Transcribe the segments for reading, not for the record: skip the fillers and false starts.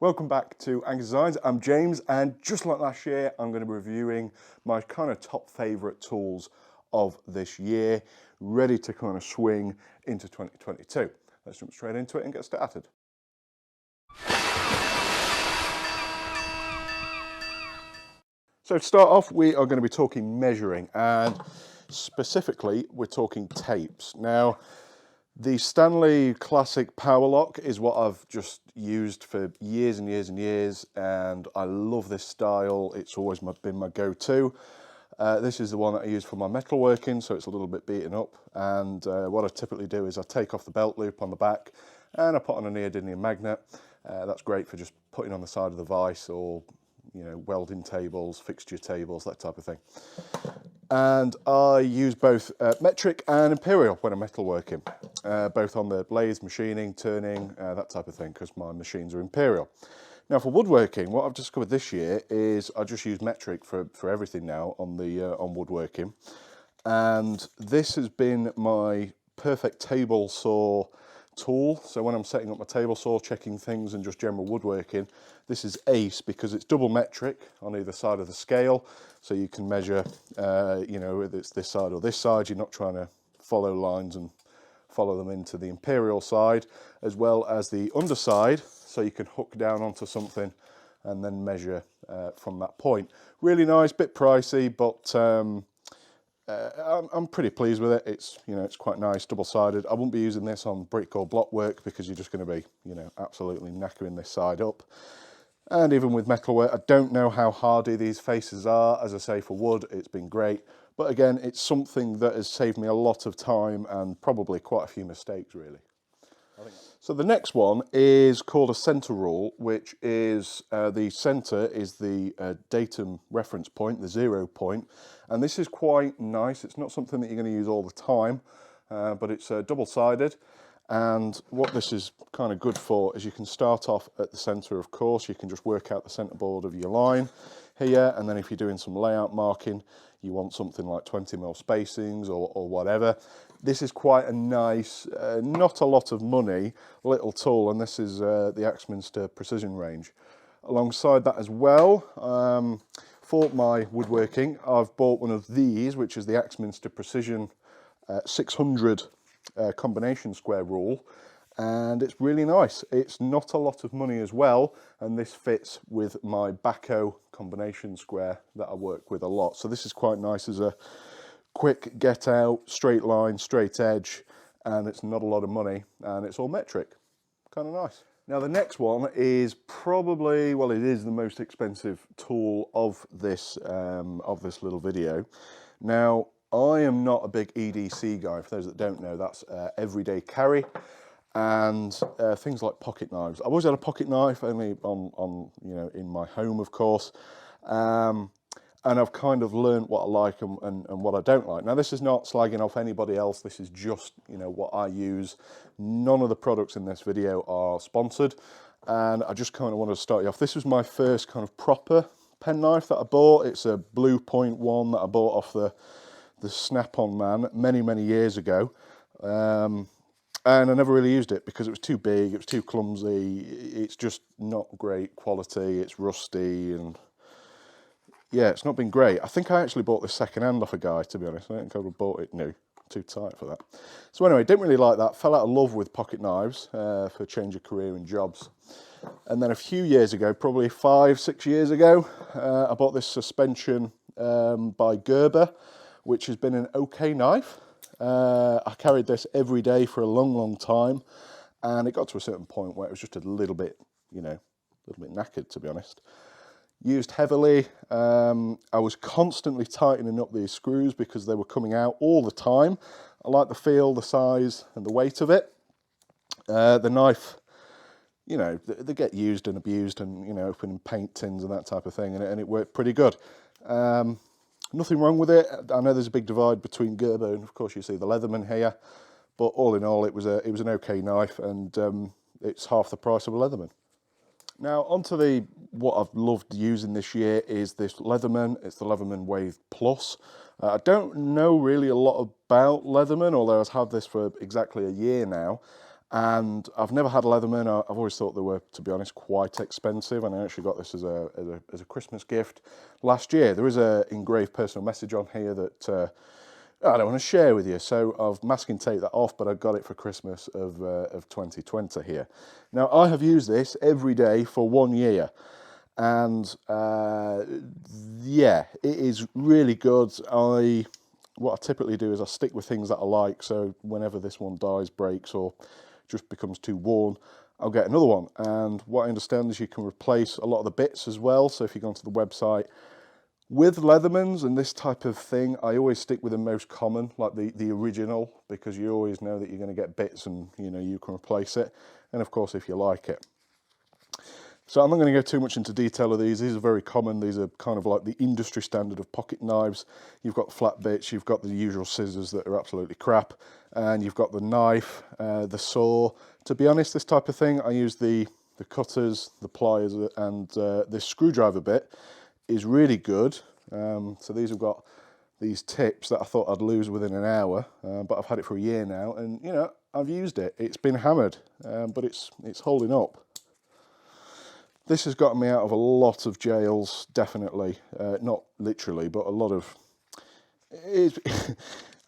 Welcome back to Angus Designs. I'm James, and just like last year, I'm going to be reviewing my kind of top favourite tools of this year, ready to kind of swing into 2022. Let's jump straight into it and get started. So to start off, we are going to be talking measuring, and specifically, we're talking tapes. Now, the Stanley Classic Power Lock is what I've just used for years and years and years, and I love this style. It's always been my go-to. This is the one that I use for my metalworking, so it's a little bit beaten up. And what I typically do is I take off the belt loop on the back and I put on a neodymium magnet. That's great for just putting on the side of the vise, or welding tables, fixture tables, that type of thing. And I use both metric and imperial when I'm metalworking, both on the lathe, machining, turning, that type of thing, because my machines are imperial. Now for woodworking, what I've discovered this year is I just use metric for everything now on woodworking, and this has been my perfect table saw tool. So when I'm setting up my table saw, checking things, and just general woodworking, this is ace because it's double metric on either side of the scale, so you can measure whether it's this side or this side. You're not trying to follow lines and follow them into the imperial side, as well as the underside, so you can hook down onto something and then measure from that point. Really nice, bit pricey, but I'm pretty pleased with it. It's quite nice, double-sided. I wouldn't be using this on brick or block work because you're just going to be, absolutely knackering this side up. And even with metalwork, I don't know how hardy these faces are. As I say, for wood, it's been great. But again, it's something that has saved me a lot of time and probably quite a few mistakes, really. So the next one is called a center rule, which is the center is the datum reference point, the 0 point. And this is quite nice. It's not something that you're going to use all the time, but it's double-sided. And what this is kind of good for is you can start off at the center, of course. You can just work out the center board of your line here, and then if you're doing some layout marking, you want something like 20mm spacings or whatever. This is quite a nice, not a lot of money, little tool, and this is the AXMINSTER precision range. Alongside that as well, for my woodworking, I've bought one of these, which is the AXMINSTER Precision 600 combination square rule, and it's really nice. It's not a lot of money as well, and this fits with my backhoe combination square that I work with a lot. So this is quite nice as a quick get out, straight line, straight edge, and it's not a lot of money, and it's all metric. Kind of nice. Now the next one is probably, well, it is the most expensive tool of this little video. Now, I am not a big EDC guy. For those that don't know, that's everyday carry, and things like pocket knives. I've always had a pocket knife, only on in my home, of course, and I've kind of learned what I like and what I don't like. Now, this is not slagging off anybody else. This is just what I use. None of the products in this video are sponsored, and I just kind of want to start you off. This was my first kind of proper penknife that I bought. It's a Blue Point 1 that I bought off the Snap-on man many years ago, and I never really used it because it was too big, it was too clumsy, it's just not great quality, it's rusty, and yeah, it's not been great. I think I actually bought this second hand off a guy, to be honest. I don't think I would have bought it new, too tight for that. So anyway, didn't really like that, fell out of love with pocket knives for a change of career and jobs. And then a few years ago, probably 5-6 years ago, I bought this suspension by Gerber, which has been an okay knife. I carried this every day for a long time, and it got to a certain point where it was just a little bit, knackered, to be honest. Used heavily. I was constantly tightening up these screws because they were coming out all the time. I like the feel, the size, and the weight of it. The knife, they get used and abused, and opening paint tins and that type of thing, and it worked pretty good. Nothing wrong with it. I know there's a big divide between Gerber and, of course, you see the Leatherman here, but all in all, it was an okay knife, and it's half the price of a Leatherman. Now, onto what I've loved using this year is this Leatherman. It's the Leatherman Wave Plus. I don't know really a lot about Leatherman, although I've had this for exactly a year now, And I've never had a Leatherman. I've always thought they were, to be honest, quite expensive, and I actually got this as a Christmas gift last year. There is a engraved personal message on here that I don't want to share with you, so I've masking taped that off, but I got it for Christmas of 2020 here. Now, I have used this every day for 1 year, and yeah, it is really good. What I typically do is I stick with things that I like, so whenever this one dies, breaks, or just becomes too worn, I'll get another one. And what I understand is you can replace a lot of the bits as well, so if you go onto the website, with Leathermans and this type of thing, I always stick with the most common, like the original, because you always know that you're going to get bits and you can replace it, and of course if you like it. So I'm not going to go too much into detail of these. These are very common. These are kind of like the industry standard of pocket knives. You've got flat bits, you've got the usual scissors that are absolutely crap, and you've got the knife, the saw. To be honest, this type of thing, I use the cutters, the pliers, and this screwdriver bit is really good. So these have got these tips that I thought I'd lose within an hour, but I've had it for a year now, and I've used it. It's been hammered, but it's holding up. This has gotten me out of a lot of jails, definitely. Not literally, but a lot of...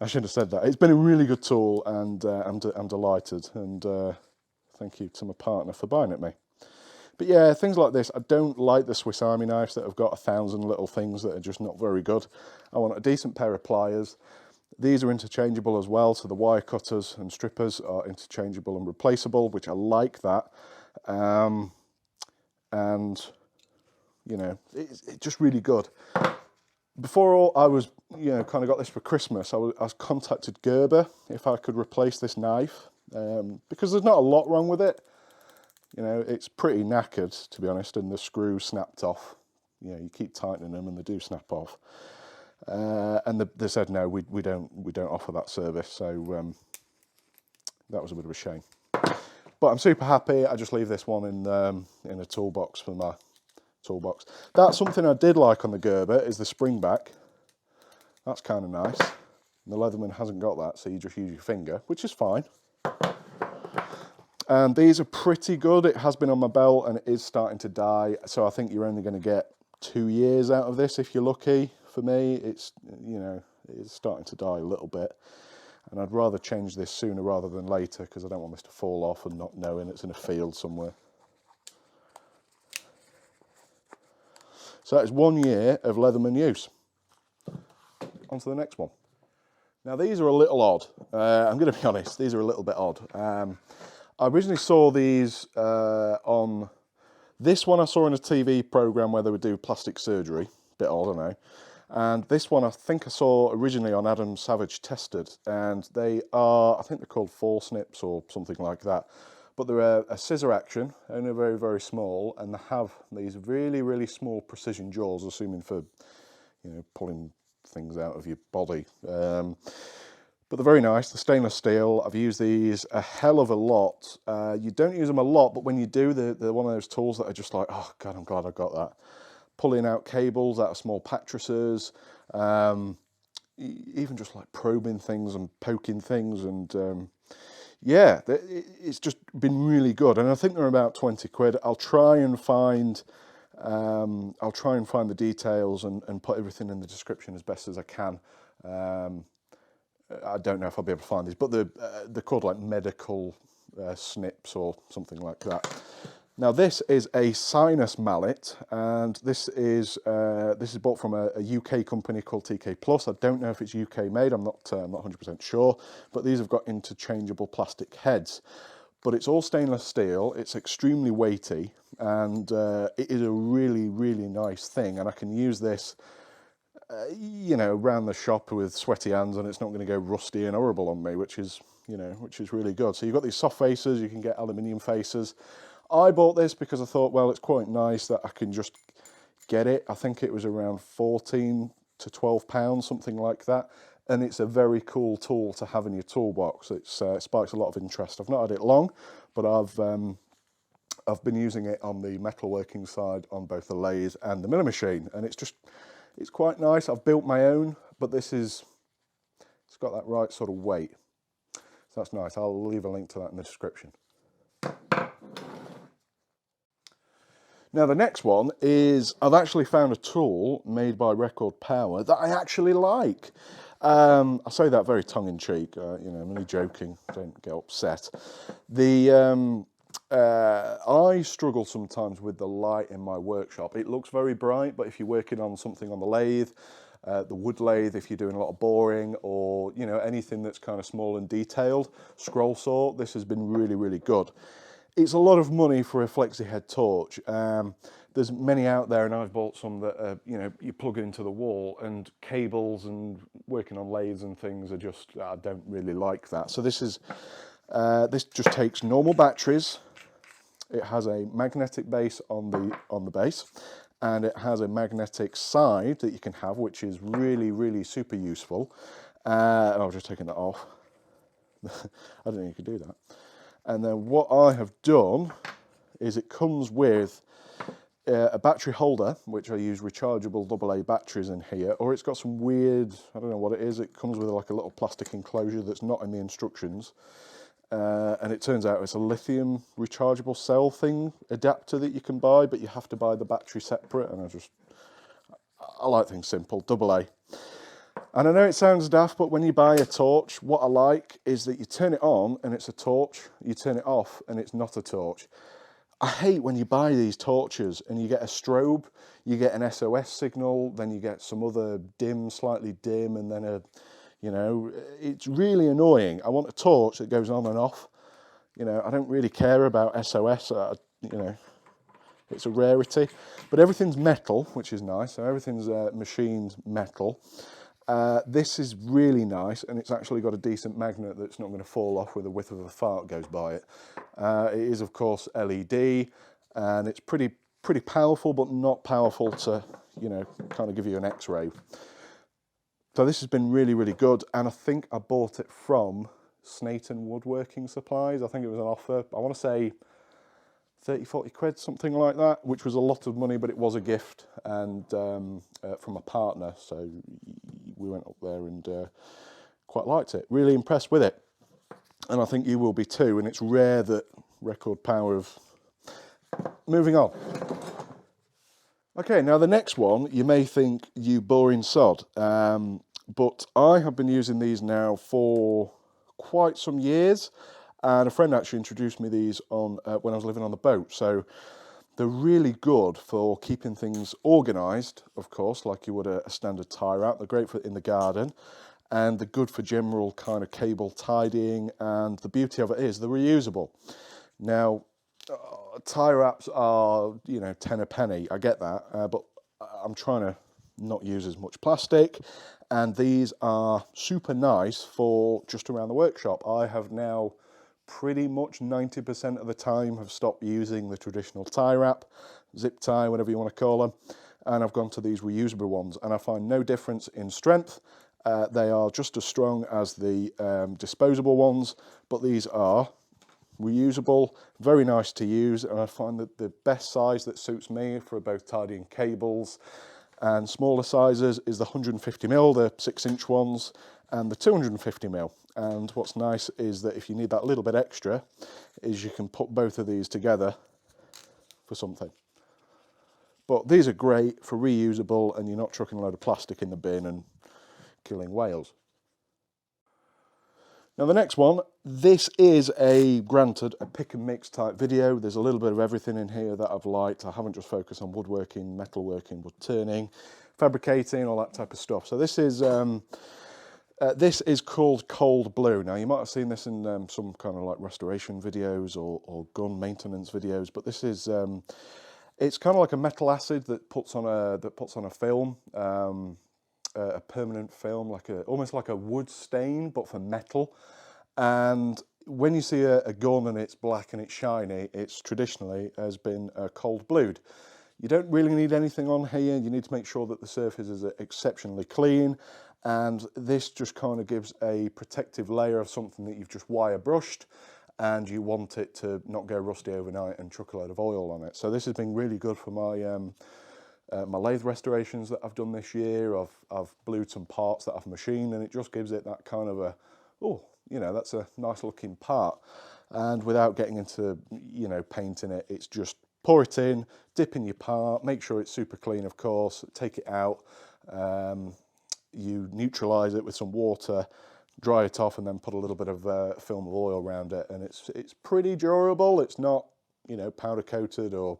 I shouldn't have said that. It's been a really good tool, and I'm delighted. And thank you to my partner for buying it me. But yeah, things like this. I don't like the Swiss Army knives that have got 1,000 little things that are just not very good. I want a decent pair of pliers. These are interchangeable as well, so the wire cutters and strippers are interchangeable and replaceable, which I like that. And it's just really good. Before I was kind of got this for Christmas, I was contacted Gerber if I could replace this knife, because there's not a lot wrong with it. It's pretty knackered, to be honest, and the screw snapped off. You keep tightening them and they do snap off. And they said no, we don't offer that service, so that was a bit of a shame. But I'm super happy. I just leave this one in a toolbox for my toolbox. That's something I did like on the Gerber, is the spring back. That's kind of nice. And the Leatherman hasn't got that, so you just use your finger, which is fine. And these are pretty good. It has been on my belt and it is starting to die, so I think you're only going to get 2 years out of this if you're lucky. For me, it's it's starting to die a little bit. And I'd rather change this sooner rather than later, because I don't want this to fall off and not knowing it's in a field somewhere. So that is 1 year of Leatherman use. On to the next one. Now these are a little odd. I'm going to be honest, these are a little bit odd. I originally saw these on... This one I saw in a TV programme where they would do plastic surgery. Bit odd, I know. And this one I think I saw originally on Adam Savage Tested, and they are, I think they're called four-snips or something like that, but they're a scissor action, only very, very small, and they have these really, really small precision jaws, assuming for, pulling things out of your body. But they're very nice. They're stainless steel. I've used these a hell of a lot. You don't use them a lot, but when you do, they're one of those tools that are just like, oh God, I'm glad I got that. Pulling out cables out of small mattresses, even just like probing things and poking things, and yeah, it's just been really good. And I think they're about 20 quid. I'll try and find the details and put everything in the description as best as I can. I don't know if I'll be able to find these, but they're called like medical snips or something like that. Now this is a sinus mallet, and this is bought from a UK company called TK Plus. I don't know if it's UK made. I'm not 100% sure, but these have got interchangeable plastic heads. But it's all stainless steel. It's extremely weighty, and it is a really, really nice thing. And I can use this, around the shop with sweaty hands, and it's not going to go rusty and horrible on me, which is really good. So you've got these soft faces. You can get aluminium faces. I bought this because I thought, well, it's quite nice that I can just get it. I think it was around 14 to 12 pounds, something like that. And it's a very cool tool to have in your toolbox. It sparks a lot of interest. I've not had it long, but I've been using it on the metalworking side on both the lathe and the milling machine. And it's quite nice. I've built my own, but it's got that right sort of weight. So that's nice. I'll leave a link to that in the description. Now the next one is, I've actually found a tool made by Record Power that I actually like. I say that very tongue-in-cheek, you know, I'm only joking, don't get upset. I struggle sometimes with the light in my workshop. It looks very bright, but if you're working on something on the lathe, the wood lathe, if you're doing a lot of boring, or, you know, anything that's kind of small and detailed, scroll saw, this has been really, really good. It's a lot of money for a flexi head torch. There's many out there, and I've bought some that you know, you plug it into the wall, and cables and working on lathes and things are just, I don't really like that. So this is this just takes normal batteries. It has a magnetic base on the base, and it has a magnetic side that you can have, which is really, really super useful. And I've just taken that off. I didn't know you could do that. And then what I have done is it comes with a battery holder, which I use rechargeable AA batteries in here, or it's got some weird, I don't know what it is, it comes with like a little plastic enclosure that's not in the instructions. And it turns out it's a lithium rechargeable cell thing adapter that you can buy, but you have to buy the battery separate, and I like things simple, AA. And I know it sounds daft, but when you buy a torch, what I like is that you turn it on and it's a torch, you turn it off and it's not a torch. I hate when you buy these torches and you get a strobe, you get an SOS signal, then you get some other dim, slightly dim, and then a, you know, it's really annoying. I want a torch that goes on and off. You know, I don't really care about SOS, you know, it's a rarity. But everything's metal, which is nice, so everything's machined metal. This is really nice, and it's actually got a decent magnet that's not going to fall off with the width of a fart goes by it. It is, of course, LED, and it's pretty powerful, but not powerful to, you know, kind of give you an X-ray. So this has been really, really good, and I think I bought it from Snayton Woodworking Supplies. I think it was an offer, I want to say 30, 40 quid, something like that, which was a lot of money, but it was a gift, and from a partner, so we went up there and quite liked it. Really impressed with it, and I think you will be too, and it's rare that Record Power have... Moving on. Okay, now the next one, you may think, you boring sod, but I have been using these now for quite some years. And a friend actually introduced me these on when I was living on the boat. So they're really good for keeping things organised, of course, like you would a standard tie wrap. They're great for in the garden, and they're good for general kind of cable tidying. And the beauty of it is they're reusable. Now, tie wraps are, you know, 10 a penny. I get that, but I'm trying to not use as much plastic. And these are super nice for just around the workshop. I have now pretty much 90% of the time have stopped using the traditional tie wrap, zip tie, whatever you want to call them, and I've gone to these reusable ones, and I find no difference in strength. They are just as strong as the disposable ones, but these are reusable, very nice to use, and I find that the best size that suits me for both tidying cables and smaller sizes is the 150mm, the 6-inch ones, and the 250mm. And what's nice is that if you need that little bit extra, is you can put both of these together for something. But these are great for reusable, and you're not chucking a load of plastic in the bin and killing whales. Now the next one, this is granted a pick and mix type video. There's a little bit of everything in here that I've liked. I haven't just focused on woodworking, metalworking, wood turning, fabricating, all that type of stuff. So this is called Cold Blue. Now you might have seen this in some kind of like restoration videos or gun maintenance videos, but this is it's kind of like a metal acid that puts on a film, a permanent film, almost like a wood stain, but for metal. And when you see a gun and it's black and it's shiny, it's traditionally has been cold blued. You don't really need anything on here. You need to make sure that the surface is exceptionally clean. And this just kind of gives a protective layer of something that you've just wire brushed, and you want it to not go rusty overnight and chuck a load of oil on it. So this has been really good for my my lathe restorations that I've done this year. I've blued some parts that I've machined, and it just gives it that kind of a, oh, you know, that's a nice looking part. And without getting into, you know, painting it, it's just pour it in, dip in your part, make sure it's super clean, of course, take it out, you neutralize it with some water, dry it off, and then put a little bit of film of oil around it, and it's pretty durable. It's not, you know, powder coated or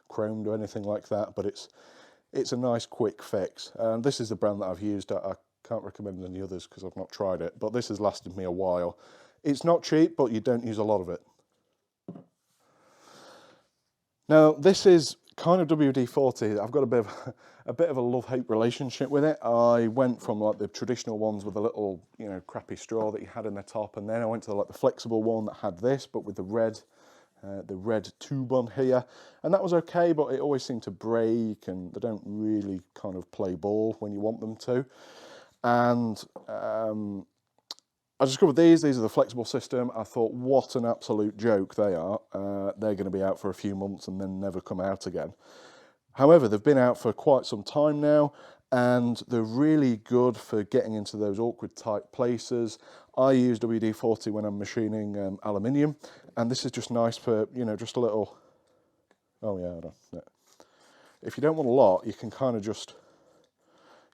chromed or anything like that, but it's a nice quick fix. And this is the brand that I've used. I can't recommend any others because I've not tried it, but this has lasted me a while. It's not cheap, but you don't use a lot of it. Now, this is kind of WD-40. I've got a bit of a love-hate relationship with it. I went from like the traditional ones with a little, you know, crappy straw that you had in the top, and then I went to like the flexible one that had this, but with the red tube on here, and that was okay, but it always seemed to break, and they don't really kind of play ball when you want them to. And I discovered these are the flexible system. I thought, what an absolute joke they are. They're going to be out for a few months and then never come out again. However, they've been out for quite some time now, and they're really good for getting into those awkward tight places. I use WD-40 when I'm machining aluminium, and this is just nice for, you know, just a little, oh yeah, I don't know. If you don't want a lot, you can kind of just,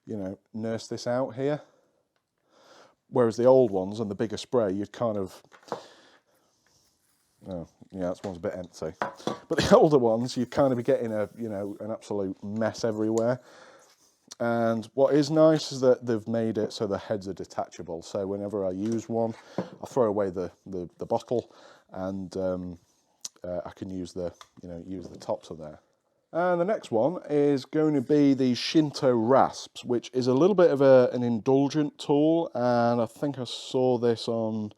you know, nurse this out here. Whereas the old ones and the bigger spray, you'd kind of, oh yeah, this one's a bit empty. But the older ones, you'd kind of be getting a, you know, an absolute mess everywhere. And what is nice is that they've made it so the heads are detachable. So whenever I use one, I throw away the bottle, and I can use the, you know, use the tops of there. And the next one is going to be the Shinto Rasps, which is a little bit of an indulgent tool, and I think I saw this on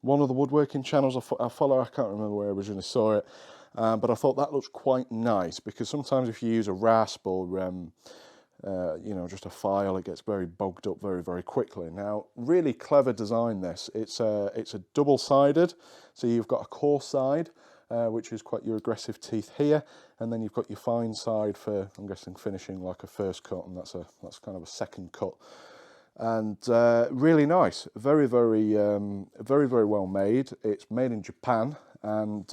one of the woodworking channels I follow. I can't remember where I originally saw it, but I thought that looks quite nice, because sometimes if you use a rasp or you know, just a file, it gets very bogged up very, very quickly. Now, really clever design this. It's a double-sided, so you've got a coarse side, which is quite your aggressive teeth here, and then you've got your fine side for, I'm guessing, finishing like a first cut, and that's kind of a second cut. And really nice, very, very well made. It's made in Japan, and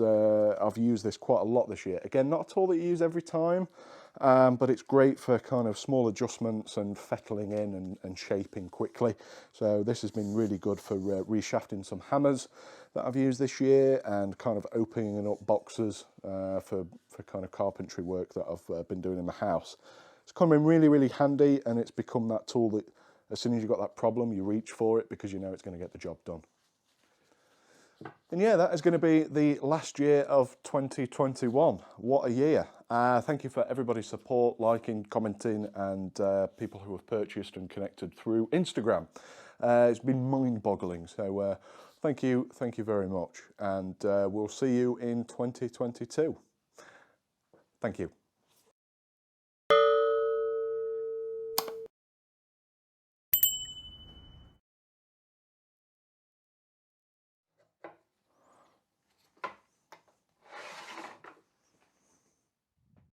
I've used this quite a lot this year. Again, not a tool that you use every time, but it's great for kind of small adjustments and fettling in and shaping quickly. So this has been really good for reshafting some hammers that I've used this year, and kind of opening up boxes for kind of carpentry work that I've been doing in the house. It's come in really, really handy, and it's become that tool that as soon as you've got that problem, you reach for it because you know it's going to get the job done. And yeah, that is going to be the last year of 2021. What a year. Thank you for everybody's support, liking, commenting, and people who have purchased and connected through Instagram. It's been mind-boggling, so thank you very much, and we'll see you in 2022. Thank you.